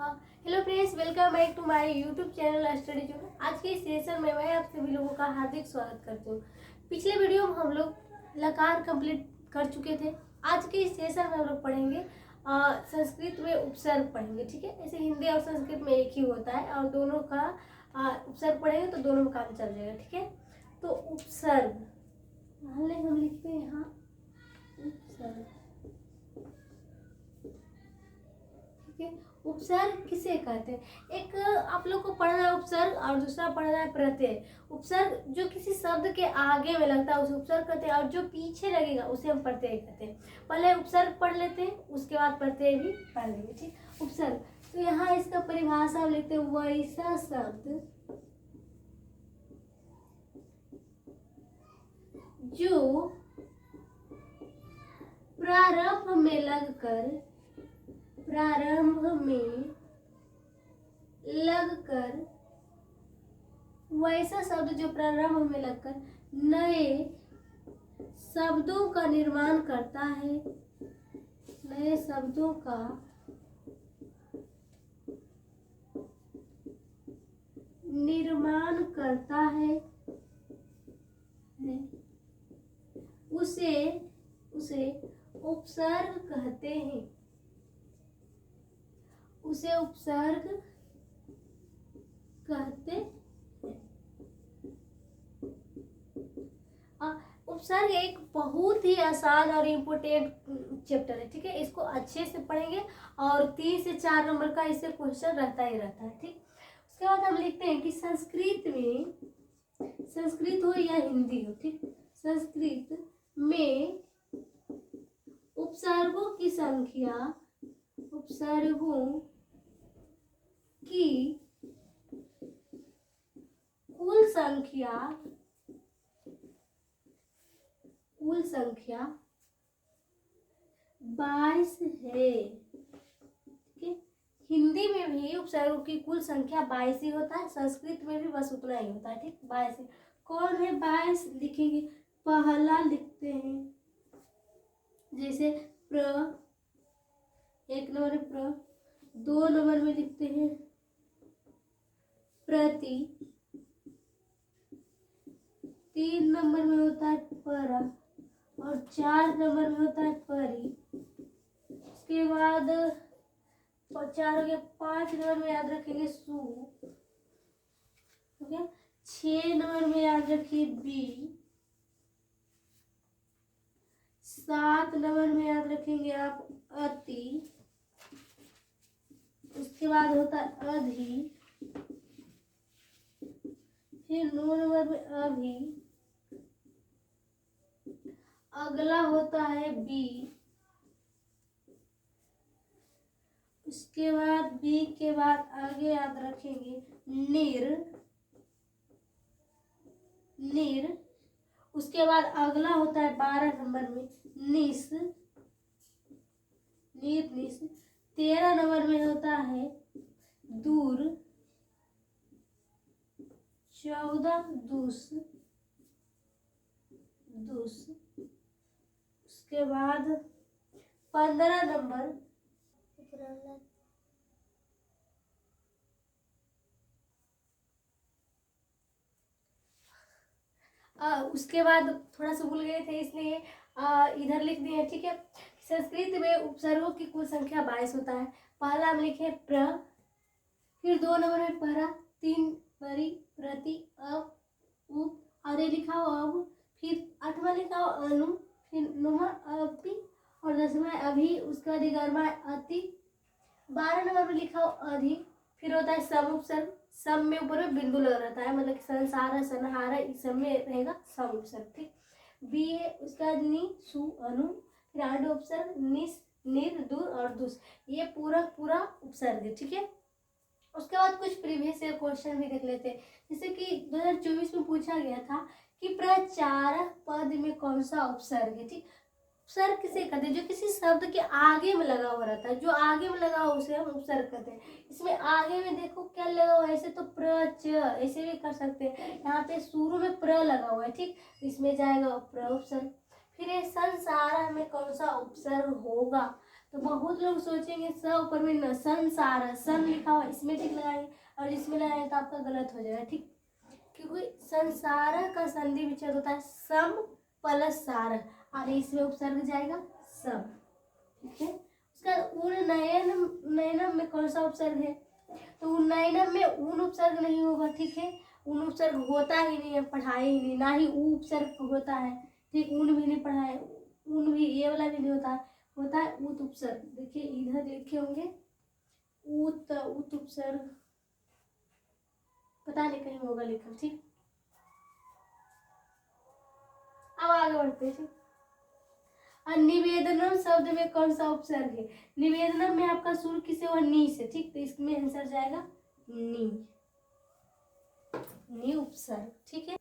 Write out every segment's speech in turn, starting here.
Hello friends, welcome back to my YouTube channel study जो। आज के इस सेशन में मैं आप सभी लोगों का हार्दिक स्वागत करती हूँ। पिछले वीडियो में हम लोग लकार कंप्लीट कर चुके थे। आज के इस सेशन में हम लोग पढ़ेंगे संस्कृत में उपसर्ग पढ़ेंगे। ठीक है, ऐसे हिंदी और संस्कृत में एक ही होता है और दोनों का उपसर्ग पढ़ेंगे तो दोनों में काम चल जाएगा। ठीक है, तो उपसर्ग हम लिखते हैं यहाँ उपसर्ग। उपसर्ग किसे कहते हैं? एक आप लोग को पढ़ना है उपसर्ग और दूसरा पढ़ना है प्रत्यय। उपसर्ग जो किसी शब्द के आगे में लगता है उसे उपसर्ग कहते हैं और जो पीछे लगेगा उसे हम प्रत्यय कहते हैं। पहले उपसर्ग पढ़ लेते हैं, उसके बाद प्रत्यय भी पढ़ लेंगे। ठीक, उपसर्ग तो यहाँ इसका परिभाषा लिखते हैं, वैसा शब्द जो प्रारंभ में लगकर वैसा शब्द जो प्रारंभ में लगकर नए शब्दों का निर्माण करता है, नए शब्दों का निर्माण करता है, उसे उपसर्ग कहते हैं। उसे उपसर्ग कहते हैं। उपसर्ग एक बहुत ही आसान और इम्पोर्टेंट चैप्टर है। ठीक है, इसको अच्छे से पढ़ेंगे और 3 से 4 नंबर का इससे क्वेश्चन रहता ही रहता है। ठीक, उसके बाद हम लिखते हैं कि संस्कृत हो या हिंदी हो, ठीक, संस्कृत में उपसर्गों की कुल संख्या 22 है। ठीक है, हिंदी में भी उपसर्गों की कुल संख्या 22 ही होता है, संस्कृत में भी बस उतना ही होता है। ठीक, 22 है। कौन है 22? लिखेंगे, पहला लिखते हैं जैसे प्र, 1 नंबर में प्र, 2 नंबर में लिखते हैं प्रति, 3 नंबर में होता है परा और 4 नंबर में होता है परी। उसके बाद 4 हो गया, 5 नंबर में याद रखेंगे सु, हो गया। 6 नंबर में याद रखिए बी, 7 नंबर में याद रखेंगे आप अति, उसके बाद होता है अधि, फिर 9 नंबर में अभी, अगला होता है बी, उसके बाद बी के बाद आगे याद रखेंगे निर, उसके बाद अगला होता है 12 नंबर में निस, 13 नंबर में होता है दूर, 14 दूस, उसके बाद 15 नंबर उसके बाद थोड़ा सा भूल गए थे इसलिए इधर लिख दिए। ठीक है, संस्कृत में उपसर्गों की कुल संख्या 22 होता है। पहला हम लिखे प्र, फिर 2 नंबर में परा, 3 परी, प्रति, अब, उप, और ये लिखा हो अब, फिर 8वां लिखा हो अनु, फिर 9वां अपि और 10वां अभी, उसके बाद 11वां अति, 12 नंबर में लिखा हो अधि, फिर होता है सम उपसर्ग। सम में ऊपर में बिंदु लगा रहता है, मतलब संसार संहार इस सब में रहेगा सम उपसर्ग। ठीक, बी है, उसके बाद नि, सु, अनु, फिर आड उपसर्ग निस, निर, दूर और दुस, ये पूरा उपसर्ग है। ठीक है, उसके बाद कुछ प्रीवियस ईयर क्वेश्चन भी देख लेते हैं। जैसे कि 2024 में पूछा गया था कि प्रचारक पद में कौन सा उपसर्ग है। ठीक, उपसर्ग किसे कहते हैं? जो किसी शब्द के आगे में लगा हुआ रहता है, जो आगे में लगा हुआ उसे हम उपसर्ग कहते हैं। इसमें आगे में देखो क्या लगा हुआ है, ऐसे तो प्रच, ऐसे भी कर सकते हैं। यहाँ पे शुरू में प्र लगा हुआ है, ठीक, इसमें जाएगा प्र उपसर्ग। फिर ये संसार में कौन सा उपसर्ग होगा? तो बहुत लोग सोचेंगे स ऊपर में न, संसार सन लिखा हुआ इसमें टिक लगाएंगे, और इसमें लगाएंगे तो आपका गलत हो जाएगा, ठीक। क्योंकि संसार का संधि विच्छेद होता है सम प्लस सार, और इसमें उपसर्ग जाएगा सब, ठीक है। उसका उन्नयन, नयनम में कौन सा उपसर्ग है, तो उन्नयनम में ऊन उपसर्ग नहीं होगा, ठीक है। ऊन उपसर्ग होता ही नहीं है, पढ़ाए ही नहीं, ना ही ऊ उपसर्ग होता है, ठीक। ऊन भी नहीं पढ़ाए, ऊन भी ये वाला भी नहीं होता है, होता है ऊत उपसर्ग। देखिए इधर लिखे होंगे ऊत, ऊत उपसर्ग, पता नहीं कहीं होगा लिखा, ठीक। अब आगे बढ़ते हैं, ठीक। और निवेदनम शब्द में कौन सा उपसर्ग है, निवेदनम में आपका सुर किसे हुआ, नी से, ठीक। तो इसमें आंसर जाएगा नी, नी उपसर्ग, ठीक है।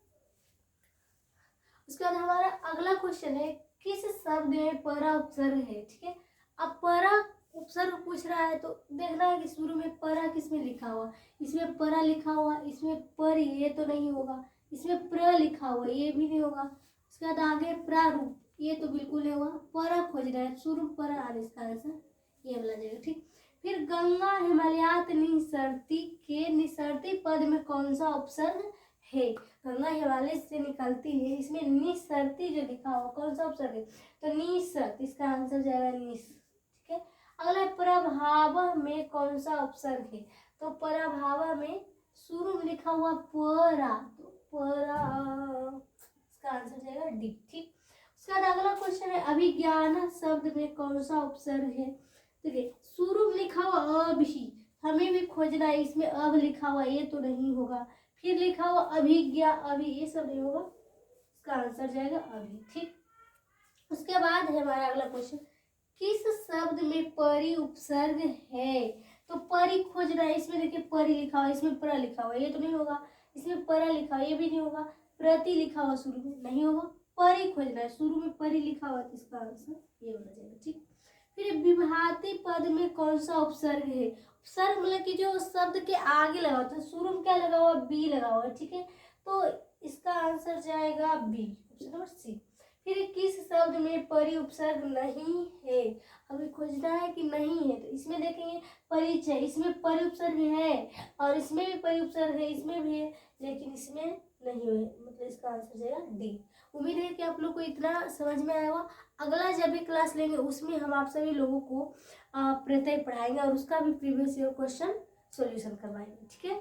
उसके बाद हमारा अगला क्वेश्चन है किस शब्द में परा उपसर्ग है, ठीक है। अब परा उपसर्ग पूछ रहा है तो देखना है कि शुरू में परा किसमें लिखा हुआ, इसमें परा लिखा हुआ, इसमें पर ये तो नहीं होगा, इसमें प्र लिखा हुआ ये भी नहीं होगा। उसके बाद आगे प्रारूप ये तो बिल्कुल नहीं होगा, परा खोज रहा है, शुरू परा आने इसका आंसर ये वाला जाएगा, ठीक। फिर गंगा हिमालयात निसरती के निसरती पद में कौन सा उपसर्ग है, गंगा हिमालय से निकलती है, इसमें निसरती जो लिखा हुआ कौन सा उपसर्ग है, तो निसरत, इसका आंसर जाएगा निस, ठीक है। अगला प्रभाव में कौन सा उपसर्ग है, तो प्रभाव में शुरू में लिखा हुआ परा, तो परा, इसका आंसर जाएगा डी, ठीक। उसके बाद अगला क्वेश्चन है अभिज्ञान शब्द में कौन सा उपसर्ग है, देखिए शुरू में लिखा हुआ अभी, हमें भी खोजना है, इसमें अब लिखा हुआ ये तो नहीं होगा, फिर लिखा हुआ अभिज्ञा, अभी ये सब नहीं होगा, इसका आंसर जाएगा अभी, ठीक। उसके बाद है हमारा अगला क्वेश्चन किस शब्द में परि उपसर्ग है, तो परि खोजना है, इसमें देखिए परि लिखा हुआ, इसमें प्र लिखा हुआ ये तो नहीं होगा, इसमें परा लिखा हुआ ये भी नहीं होगा, प्रति लिखा हुआ शुरू में नहीं होगा, परि खोजना है, शुरू में परि लिखा हुआ तो इसका आंसर ये होना जाएगा, ठीक। फिर विभाती पद में कौन सा उपसर्ग है, उपसर्ग मतलब कि जो शब्द के आगे लगा हुआ, तो शुरू में क्या लगा हुआ, बी लगा हुआ, ठीक है। तो इसका आंसर जाएगा बी, ऑप्शन नंबर सी। फिर किस शब्द में परि उपसर्ग नहीं है, अभी खोजना है कि नहीं है, तो इसमें देखेंगे परिचय, इसमें परि उपसर्ग है, और इसमें भी परि उपसर्ग है, इसमें भी है, लेकिन इसमें नहीं है, मतलब इसका आंसर जाएगा डी। उम्मीद है कि आप लोग को इतना समझ में आया होगा। अगला जब भी क्लास लेंगे उसमें हम आप सभी लोगों को प्रत्यय पढ़ाएंगे और उसका भी प्रीवियस ईयर क्वेश्चन सॉल्यूशन करवाएंगे, ठीक है।